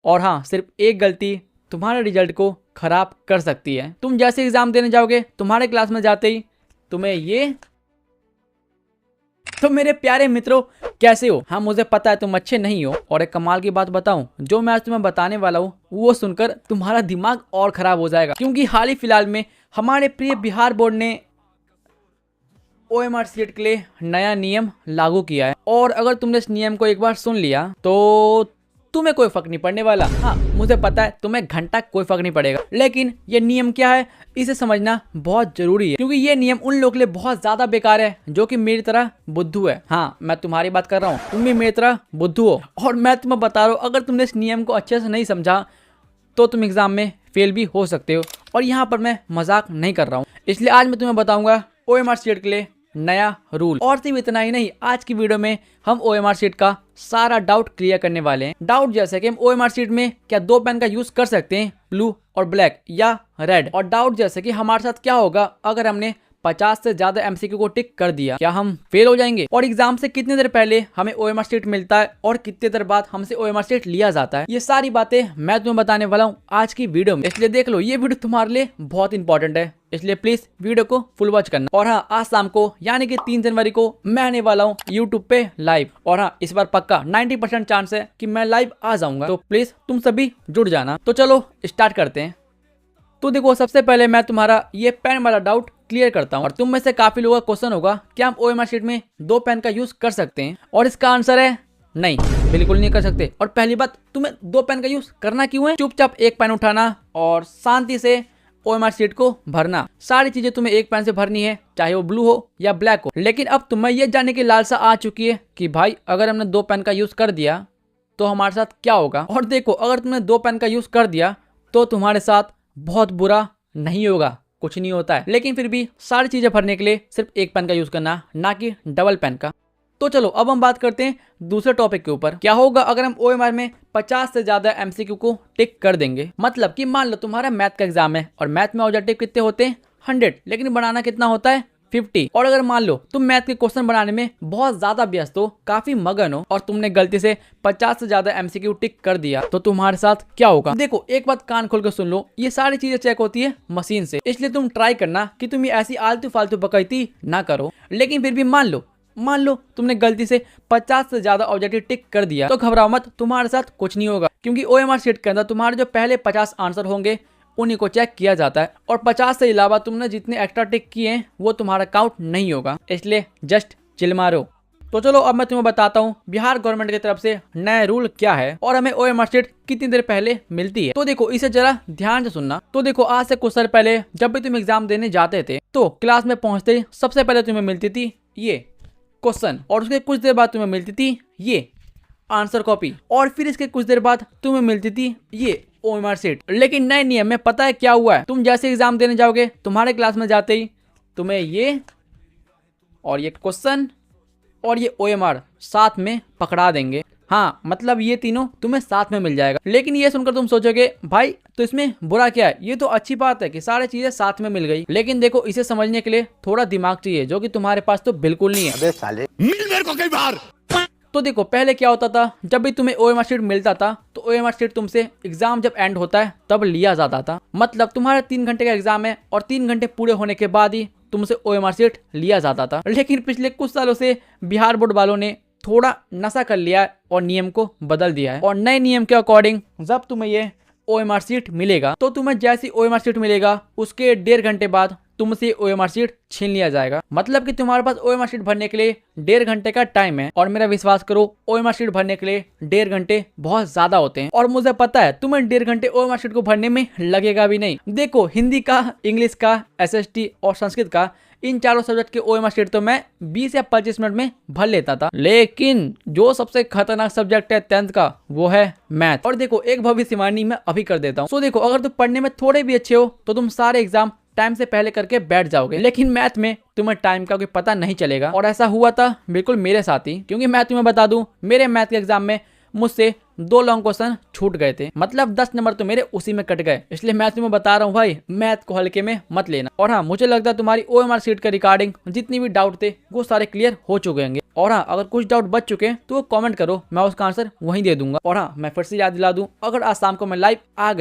और हाँ, सिर्फ एक गलती तुम्हारे रिजल्ट को खराब कर सकती है। तुम जैसे एग्जाम देने जाओगे, तुम्हारे क्लास में जाते ही तुम्हें ये। तो मेरे प्यारे मित्रों, कैसे हो? हाँ, मुझे पता है तुम अच्छे नहीं हो। और एक कमाल की बात बताऊं, जो मैं आज तुम्हें बताने वाला हूँ वो सुनकर तुम्हारा दिमाग और खराब हो जाएगा, क्योंकि हाल ही फिलहाल में हमारे प्रिय बिहार बोर्ड ने OMR सीट के लिए नया नियम लागू किया है। और अगर तुमने इस नियम को एक बार सुन लिया तो तुम्हें कोई फर्क नहीं पड़ने वाला। हाँ, मुझे पता है तुम्हें घंटा कोई फर्क नहीं पड़ेगा, लेकिन ये नियम क्या है इसे समझना बहुत जरूरी है, क्योंकि ये नियम उन लोगों के लिए बहुत ज्यादा बेकार है जो कि मेरी तरह बुद्धू है। हाँ, मैं तुम्हारी बात कर रहा हूँ, तुम भी मेरी तरह बुद्धू हो। और मैं तुम्हें बता रहा हूँ, अगर तुमने इस नियम को अच्छे से नहीं समझा तो तुम एग्जाम में फेल भी हो सकते हो। और यहाँ पर मैं मजाक नहीं कर रहा हूँ, इसलिए आज मैं तुम्हें बताऊंगा OMR सीट के लिए नया रूल। और सिर्फ इतना ही नहीं, आज की वीडियो में हम OMR सीट का सारा डाउट क्लियर करने वाले हैं। डाउट जैसे कि हम OMR सीट में क्या 2 पेन का यूज कर सकते हैं, ब्लू और ब्लैक या रेड। और डाउट जैसे कि हमारे साथ क्या होगा अगर हमने 50 से ज्यादा MCQ को टिक कर दिया, क्या हम फेल हो जाएंगे? और एग्जाम से कितनी देर पहले हमें OMR सीट मिलता है और कितनी देर बाद हमसे OMR सीट लिया जाता है, ये सारी बातें मैं तुम्हें बताने वाला हूँ आज की वीडियो में। इसलिए देख लो, ये वीडियो तुम्हारे लिए बहुत इंपॉर्टेंट है, इसलिए प्लीज वीडियो को फुल वॉच करना। और हाँ, आज शाम को यानी कि 3 जनवरी को मैं आने वाला हूँ यूट्यूब पे लाइव। और हाँ, इस बार पक्का 90% चांस है कि मैं लाइव आ जाऊंगा, तो प्लीज तुम सभी जुड़ जाना। तो चलो स्टार्ट करते हैं। तो देखो, सबसे पहले मैं तुम्हारा ये पेन वाला डाउट क्लियर करता हूँ। और तुम में से काफी लोगों का क्वेश्चन होगा क्या हम OMR सीट में 2 पेन का यूज कर सकते हैं? और इसका आंसर है नहीं, बिल्कुल नहीं कर सकते। और पहली बात, तुम्हें 2 पेन का यूज करना क्यों है? चुपचाप एक पेन उठाना और शांति से OMR सीट को भरना। सारी चीजें तुम्हें एक पेन से भरनी है, चाहे वो ब्लू हो या ब्लैक हो। लेकिन अब तुम्हें ये जानने की लालसा आ चुकी है कि भाई अगर हमने 2 पेन का यूज कर दिया तो हमारे साथ क्या होगा। और देखो, अगर तुमने 2 पेन का यूज कर दिया तो तुम्हारे साथ बहुत बुरा नहीं होगा, कुछ नहीं होता है। लेकिन फिर भी सारी चीजें भरने के लिए सिर्फ एक पेन का यूज करना, ना कि डबल पेन का। तो चलो अब हम बात करते हैं दूसरे टॉपिक के ऊपर। क्या होगा अगर हम OMR में 50 से ज्यादा MCQ को टिक कर देंगे? मतलब कि मान लो तुम्हारा मैथ का एग्जाम है और मैथ में ऑब्जेक्टिव कितने होते हैं? 100, लेकिन बनाना कितना होता है? 50। और अगर मान लो तुम मैथ के क्वेश्चन बनाने में बहुत ज्यादा व्यस्त हो, काफी मगन हो, और तुमने गलती से 50 से ज्यादा MCQ टिक कर दिया, तो तुम्हारे साथ क्या होगा? देखो, एक बात कान खोल कर सुन लो, ये सारी चीजें चेक होती है मशीन से, इसलिए तुम ट्राई करना कि तुम ये ऐसी आलतू फालतू बकैती ना करो। लेकिन फिर भी मान लो तुमने गलती से 50 से ज्यादा ऑब्जेक्टिव टिक कर दिया, तो घबराओ मत, तुम्हारे साथ कुछ नहीं होगा, क्योंकि OMR सीट के अंदर तुम्हारे जो पहले 50 आंसर होंगे उन्हीं को चेक किया जाता है। और 50 से अलावा तुमने जितने एक्स्ट्रा टिक किए हैं वो तुम्हारा काउंट नहीं होगा, इसलिए जस्ट चिल मारो। तो चलो अब मैं तुम्हें बताता हूँ बिहार गवर्नमेंट की तरफ से नया रूल क्या है और हमें OMR सीट कितनी देर पहले मिलती है। तो देखो, इसे जरा ध्यान से सुनना। तो देखो, आज से कुछ साल पहले जब भी तुम एग्जाम देने जाते थे तो क्लास में पहुंचते ही सबसे पहले तुम्हें मिलती थी ये क्वेश्चन, और उसके कुछ देर बाद तुम्हें मिलती थी ये आंसर कॉपी, और फिर इसके कुछ देर बाद तुम्हें मिलती थी ये OMR सीट। लेकिन नए नियम में पता है क्या हुआ है? तुम जैसे एग्जाम देने जाओगे, तुम्हारे क्लास में जाते ही तुम्हें ये और ये क्वेश्चन और ये OMR साथ में पकड़ा देंगे। हाँ, मतलब ये तीनों तुम्हें साथ में मिल जाएगा। लेकिन ये सुनकर तुम सोचोगे भाई तो इसमें बुरा क्या है, ये तो अच्छी बात है कि सारी चीजें साथ में मिल गई। लेकिन देखो, इसे समझने के लिए थोड़ा दिमाग चाहिए, जो कि तुम्हारे पास तो बिल्कुल नहीं है। अबे साले, मिल मेरे को कई बार। तो देखो, पहले क्या होता था, जब भी तुम्हें OMR सीट मिलता था तो OMR सीट तुमसे एग्जाम जब एंड होता है तब लिया जाता था। मतलब तुम्हारा 3 घंटे का एग्जाम है और 3 घंटे पूरे होने के बाद ही तुमसे OMR सीट लिया जाता था। लेकिन पिछले कुछ सालों से बिहार बोर्ड वालों ने थोड़ा नशा कर लिया है और नियम को बदल दिया है। और नए नियम के अकॉर्डिंग जब तुम्हें ये OMR सीट मिलेगा तो तुम्हें जैसी OMR सीट मिलेगा उसके 1.5 घंटे बाद तुमसे OMR सीट छीन लिया जाएगा। मतलब कि तुम्हारे पास OMR सीट भरने के लिए 1.5 घंटे का टाइम है। और मेरा विश्वास करो, OMR सीट भरने के लिए 1.5 घंटे बहुत ज्यादा होते हैं। और मुझे पता है तुम्हें 1.5 घंटे OMR सीट को भरने में लगेगा भी नहीं। देखो, हिंदी का, इंग्लिश का, SST और संस्कृत का, इन चारों सब्जेक्ट के OMR सीट तो मैं 20 या 25 मिनट में भर लेता था। लेकिन जो सबसे खतरनाक सब्जेक्ट है 10th का, वो है मैथ। और देखो, एक भविष्यवाणी मैं अभी कर देता हूँ। तो देखो, अगर तुम पढ़ने में थोड़े भी अच्छे हो तो तुम सारे एग्जाम टाइम से पहले करके बैठ जाओगे। लेकिन मैथ में तुम्हें टाइम का कोई पता नहीं चलेगा। और ऐसा हुआ था बिल्कुल मेरे साथ ही, क्योंकि मैं तुम्हें बता दूं, मेरे मैथ के एग्जाम में मुझसे 2 लॉन्ग क्वेश्चन छूट गए थे, मतलब 10 नंबर तो मेरे उसी में कट गए। इसलिए मैं तुम्हें बता रहा हूँ भाई, मैथ को हल्के में मत लेना। और हाँ, मुझे लगता है तुम्हारी OMR सीट के रिगार्डिंग जितनी भी डाउट थे वो सारे क्लियर हो चुके होंगे। और हाँ, अगर कुछ डाउट बच चुके हैं तो वो कमेंट करो, मैं उसका आंसर वहीं दे दूंगा। और हाँ, मैं फिर से याद दिला दूं, अगर आज शाम को मैं लाइव आ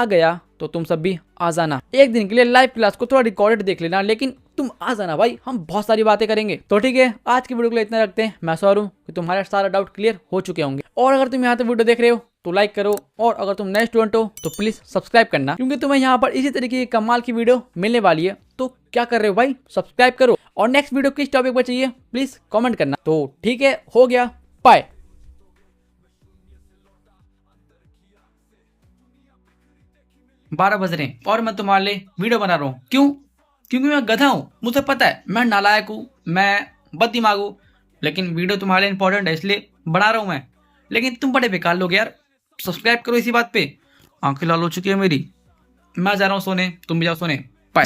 गया तो तुम सब भी आ जाना। एक दिन के लिए लाइव क्लास को थोड़ा रिकॉर्डेड देख लेना, लेकिन तुम आ जाना भाई, हम बहुत सारी बातें करेंगे। तो ठीक है, आज की वीडियो के लिए इतना रखते हैं। मैं श्योर हूं कि तुम्हारा सारा डाउट क्लियर हो चुके होंगे। और अगर तुम यहाँ तक वीडियो देख रहे हो तो लाइक करो, और अगर तुम नए स्टूडेंट हो तो प्लीज सब्सक्राइब करना, क्योंकि तुम्हें यहाँ पर इसी तरीके की कमाल की वीडियो मिलने वाली है। तो क्या कर रहे हो भाई, सब्सक्राइब करो। और नेक्स्ट वीडियो किस टॉपिक पर चाहिए प्लीज कॉमेंट करना। तो ठीक है, हो गया, बाय। 12 बज रहे हैं और मैं तुम्हारे लिए वीडियो बना रहा हूँ। क्यों? क्योंकि मैं गधा हूँ, मुझे पता है मैं नालायक हूँ, मैं बददिमाग हूँ, लेकिन वीडियो तुम्हारे लिए इंपॉर्टेंट है इसलिए बना रहा हूँ मैं। लेकिन तुम बड़े बेकार लोग यार, सब्सक्राइब करो इसी बात पे। आंखें लाल हो चुकी है मेरी, मैं जा रहा हूँ सोने, तुम भी जाओ सोने, बाय।